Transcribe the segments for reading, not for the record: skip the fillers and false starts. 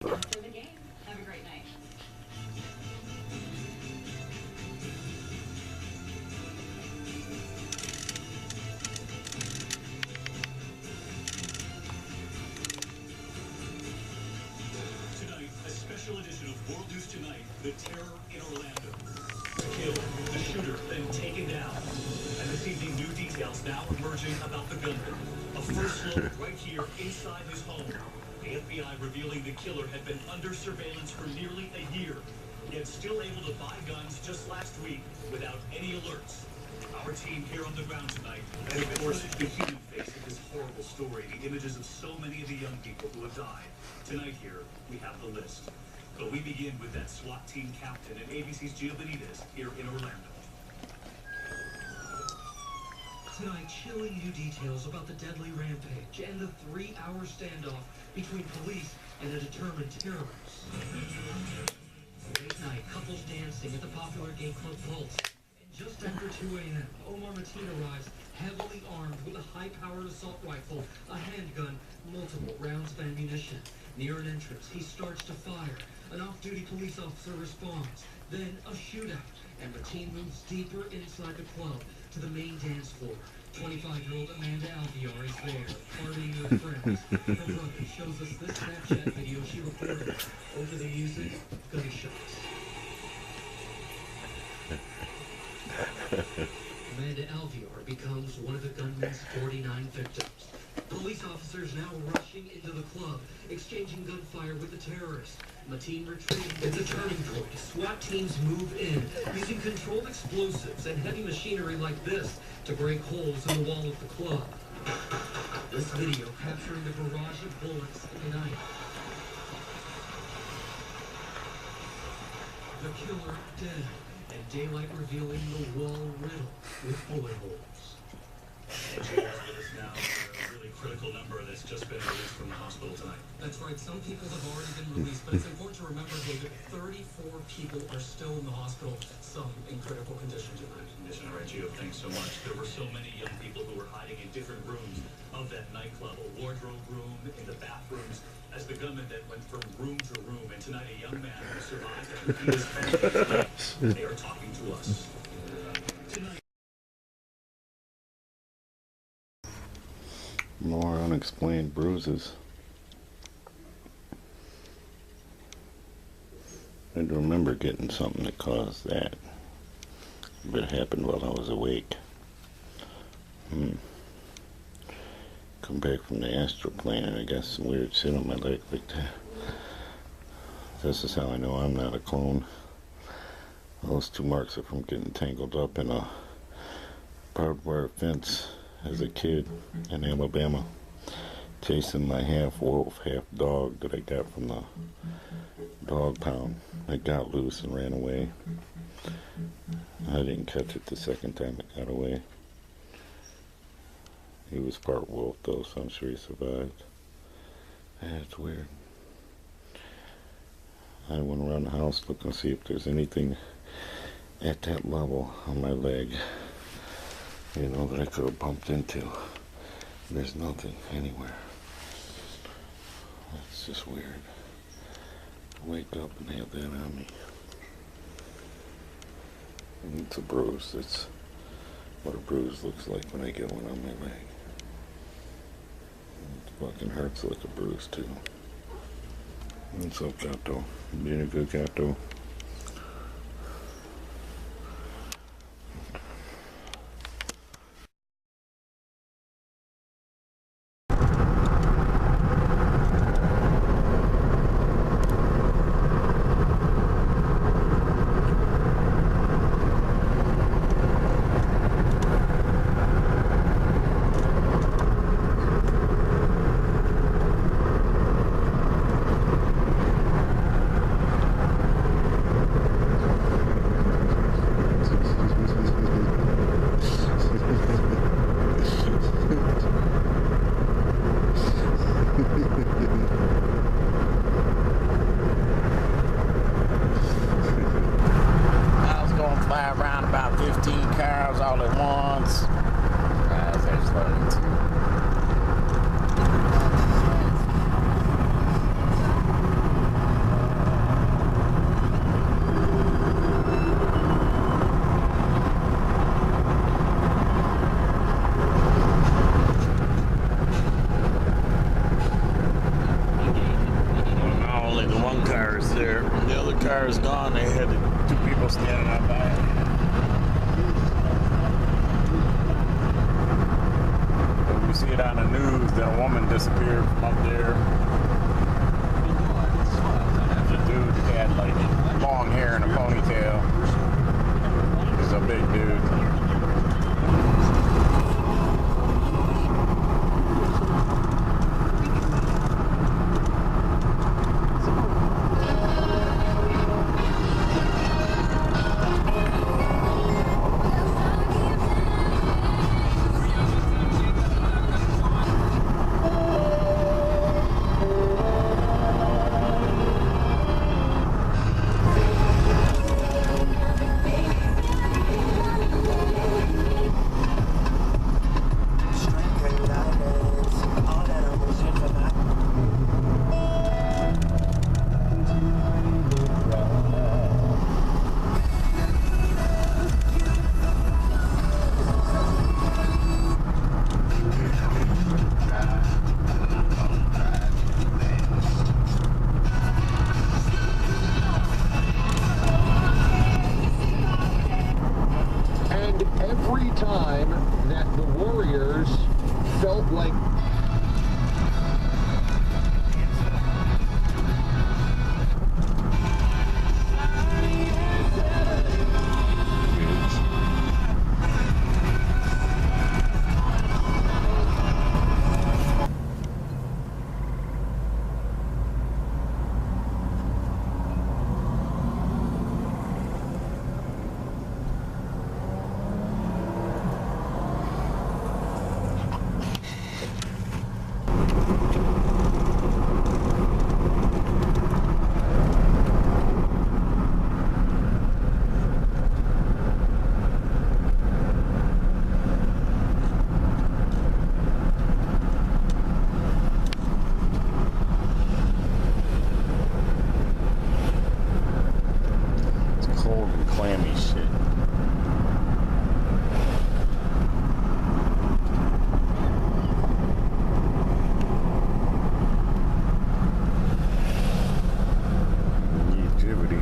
After the game, have a great night. Tonight, a special edition of World News Tonight, the terror in Orlando. Killed, the shooter then taken down. And this evening, new details now emerging about the gunman. A first look right here inside his home. The FBI revealing the killer had been under surveillance for nearly a year, yet still able to buy guns just last week without any alerts. Our team here on the ground tonight, and of course, the human face of this horrible story, the images of so many of the young people who have died. Tonight here, we have the list. But we begin with that SWAT team captain at ABC's Gio Benitez here in Orlando. Tonight, chilling new details about the deadly rampage and the 3-hour standoff between police and a determined terrorist. Late night, couples dancing at the popular gay club Pulse. And just after 2 a.m., Omar Mateen arrives heavily armed with a high-powered assault rifle, a handgun, multiple rounds of ammunition. Near an entrance, he starts to fire. An off-duty police officer responds. Then a shootout, and Mateen moves deeper inside the club to the main dance floor. 25-year-old Amanda Alviar is there, partying with friends. Her brother shows us this Snapchat video she recorded. Over the music, gunshots. Amanda Alviar becomes one of the gunman's 49 victims. Police officers now rushing into the club, exchanging gunfire with the terrorists. Mateen retreating. It's a turning point. SWAT teams move in, using controlled explosives and heavy machinery like this to break holes in the wall of the club. This video capturing the barrage of bullets tonight. The killer dead, and daylight revealing the wall riddled with bullet holes. And Gio's with us now for a really critical number that's just been released from the hospital tonight. That's right, some people have already been released, but it's important to remember, David, 34 people are still in the hospital, some in critical condition tonight. All right, Gio, thanks so much. There were so many young people who were hiding in different rooms of that nightclub, a wardrobe room, in the bathrooms, as the gunman that went from room to room. And tonight, a young man who survived after he was found. They are talking to us. Tonight. More unexplained bruises. I remember getting something that caused that. But it happened while I was awake. Come back from the astral plane and I got some weird shit on my leg like that. This is how I know I'm not a clone. Those 2 marks are from getting tangled up in a barbed wire fence as a kid in Alabama, chasing my half wolf, half dog that I got from the dog pound. It got loose and ran away. I didn't catch it the second time it got away. He was part wolf though, so I'm sure he survived. That's weird. I went around the house looking to see if there's anything at that level on my leg, you know, that I could have bumped into. There's nothing anywhere. That's just weird. Wake up and have that on me. And it's a bruise. That's what a bruise looks like when I get one on my leg. It fucking hurts like a bruise too. What's up, Gato? Being a good Gato. car is gone. They had two people standing out by it. When you see it on the news, then a woman disappeared from up there. The dude had like long hair and a ponytail. He's a big dude. Every time that the Warriors felt like Cold and clammy shit. Negativity.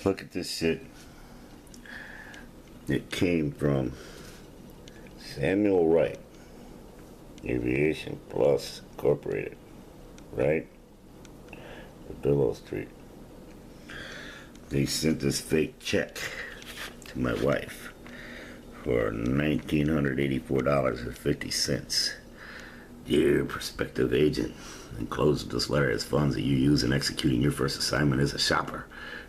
Look at this shit. It came from Samuel Wright, Aviation Plus Incorporated, right? The Billow Street. They sent this fake check to my wife for $1,984.50. Dear prospective agent, enclosed this letter as funds that you use in executing your first assignment as a shopper.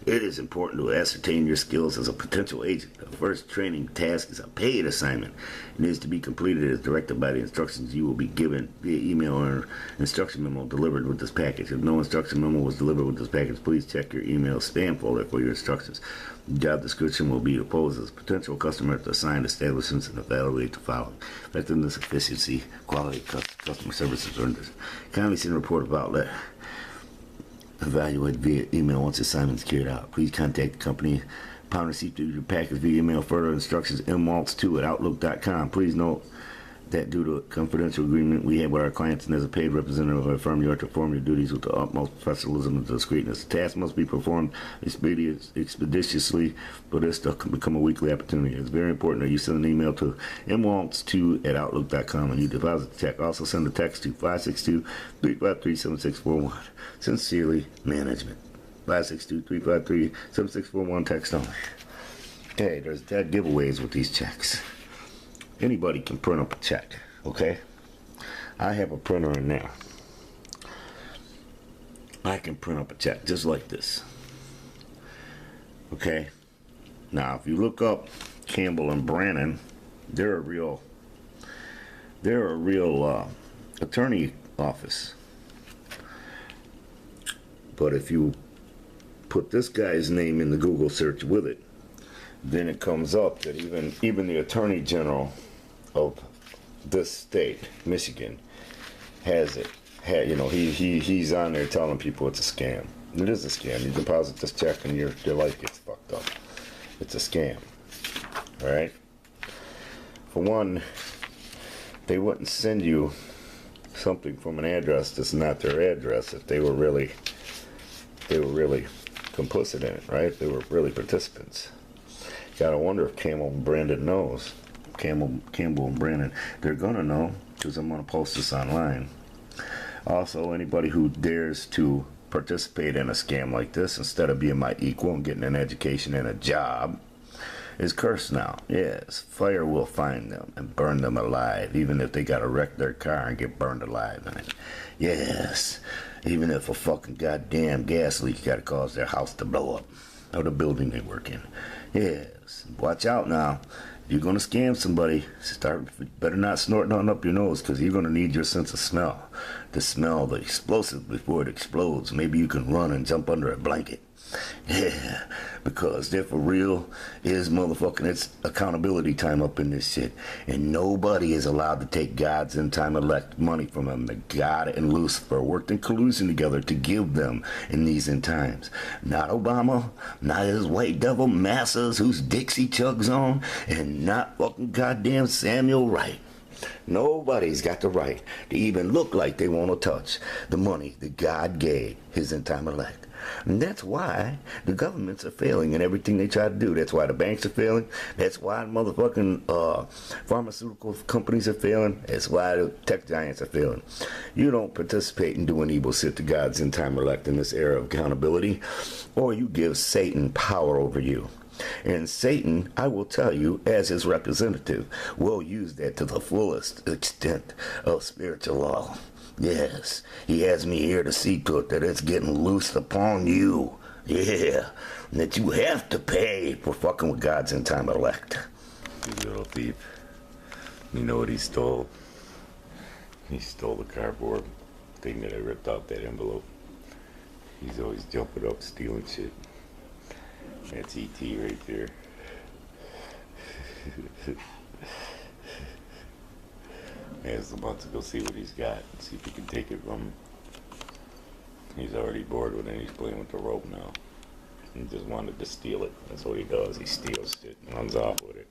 It is important to ascertain your skills as a potential agent. The first training task is a paid assignment. It is to be completed as directed by the instructions you will be given via email or instruction memo delivered with this package. If no instruction memo was delivered with this package, please check your email spam folder for your instructions. The job description will be to pose as a potential customer to assigned establishments and evaluate the following: effectiveness, efficiency, quality, customer services, or kindly send a report of outlet. Evaluate via email once assignment is carried out. Please contact the company upon receipt of your package via email. Further instructions, mwaltz2@outlook.com. Please note that due to a confidential agreement we have with our clients and as a paid representative of our firm, you are to perform your duties with the utmost professionalism and discreetness. The task must be performed expeditiously for this to become a weekly opportunity. It's very important that you send an email to mwaltz2@outlook.com and you deposit the check. Also send a text to 562-353-7641. Sincerely, management. 562-353-7641, text only. Okay, there's dead giveaways with these checks. Anybody can print up a check, okay? I have a printer in there. I can print up a check just like this. Okay? Now, if you look up Campbell and Brannon, they're a real attorney office. But if you put this guy's name in the Google search with it, then it comes up that even the Attorney General of this state, Michigan, has it. You know, he's on there telling people it's a scam. It is a scam. You deposit this check and your life gets fucked up. It's a scam. All right. For one, they wouldn't send you something from an address that's not their address if they were really complicit in it, right? They were really participants. Gotta wonder if Campbell and Brandon knows. Campbell and Brandon, they're gonna know because I'm gonna post this online. Also, anybody who dares to participate in a scam like this instead of being my equal and getting an education and a job is cursed now. Yes, fire will find them and burn them alive, even if they gotta wreck their car and get burned alive in it. Yes, even if a fucking goddamn gas leak gotta cause their house to blow up or the building they work in. Yes, watch out now. If you're gonna scam somebody, better not snort nothing up your nose, because you're gonna need your sense of smell to smell the explosive before it explodes. Maybe you can run and jump under a blanket. Yeah, because there for real is motherfucking, it's accountability time up in this shit. And nobody is allowed to take God's end time elect money from them. The God and Lucifer worked in collusion together to give them in these end times. Not Obama, not his white devil masses whose dicks he chugs on, and not fucking goddamn Samuel Wright. Nobody's got the right to even look like they want to touch the money that God gave his end time elect. And that's why the governments are failing in everything they try to do. That's why the banks are failing. That's why motherfucking pharmaceutical companies are failing. That's why the tech giants are failing. You don't participate in doing evil shit to God's end time elect in this era of accountability, or you give Satan power over you. And Satan, I will tell you, as his representative, will use that to the fullest extent of spiritual law. Yes, he has me here to see to it that it's getting loosed upon you. Yeah, that you have to pay for fucking with God's end time elect. You little thief. You know what he stole? He stole the cardboard thing that I ripped out that envelope. He's always jumping up, stealing shit. That's E.T. right there. As about to go see what he's got, see if he can take it from him. He's already bored with it. He's playing with the rope now. He just wanted to steal it. That's what he does. He steals shit and runs off with it.